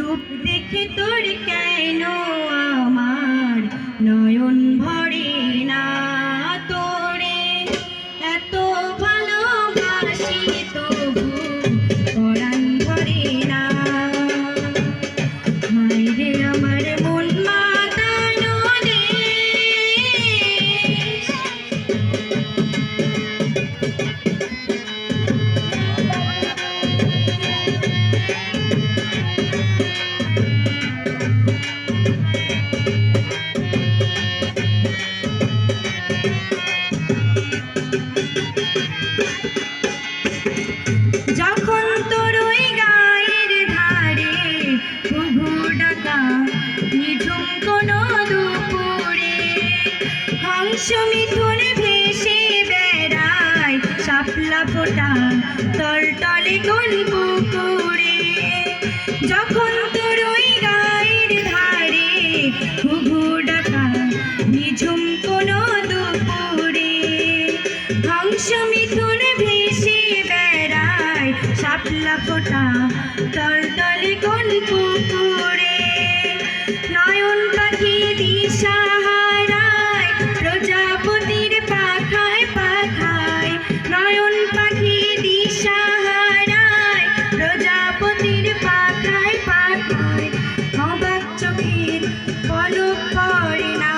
রূপ দেখে তোর কেন আমার নয়ন ভরে না, তোরে এত ভালোবাসি তবু পরাণ ভরে না। হায় রে আমার মন মাতানো দেশ, যখন তোর ওই গায়ের ধারে ঘুঘু ডাকা নিঝুম কোনো দুপুরে, হংস মিথুন ভেসে বেড়ায় শাপলা ফোটা তলতলে কোন পুকুরে। যখন তোর ওই গায়ের ধারে ঘুঘু ডাকা নিঝুম কোনো দুপুরে, হংস মিথুন ভেসে বেড়ায় শাপলা ফোটা তলতলে কোন পুকুরে। নয়ন পাখি দিশা হারায় প্রজাপতির পাখায় পাখায়, নয়ন পাখি দিশা হারায় প্রজাপতির পাখায় পাখায়, অবাক চোখের পলক পড়ে না,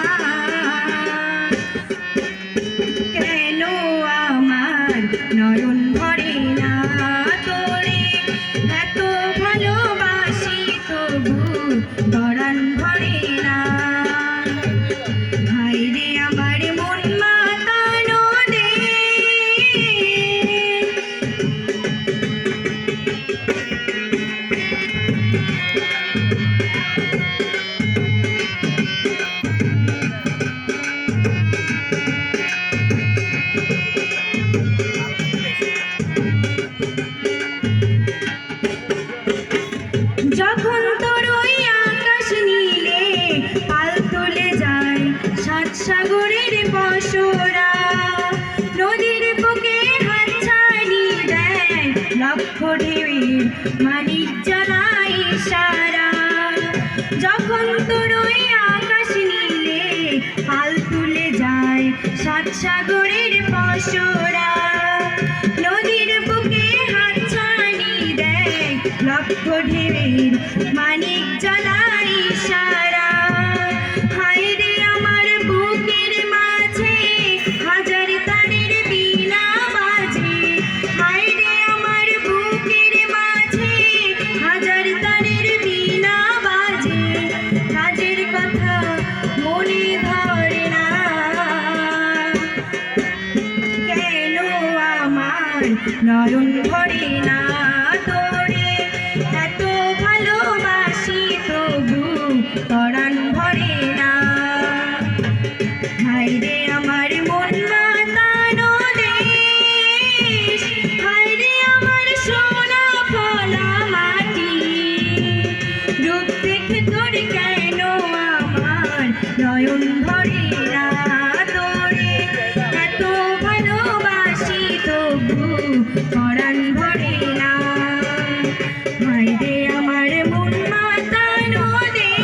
কেন আমার নয়ন ভরে না, তোরে এত ভালোবাসি তবু পরাণ ভরে না। হায় রে আমার মন মাতানো দেশ, যখন তোর ওই আকাশ নীলে পাল তুলে যায় সাত সাগরের বসরা, নদীর বুকে হাতছানি দেয় লক্ষ ঢেউয়ের মানিক জ্বালায় ইশারা। যখন তোর ওই আকাশ নীলে পাল তুলে যায় সাত সাগরের বসরা, নদীর বুকে হাতছানি দেয় লক্ষ ঢেউয়ের মানিক জ্বালায় ইশারা। হায় রে আমার বুকের মাঝে হাজার তারের বীণা বাজে, হায় রে আমার বুকের মাঝে হাজার তারের বীণা বাজে, কাজের কথা মনে ধরে না, কেন আমার নয়ন ভরে না, তোরে এত ভালোবাসি তবু পরাণ ভরে না। হায় রে আমার মন মাতানো দেশ, হায় রে আমার সোনা ফলা মাটি, রূপ দেখে তোর কেন আমার নয়ন ভরে না, তোরে এত ভালোবাসি তবু পরাণ ভরে না। হায় রে আমার মন মাতানো দেশ।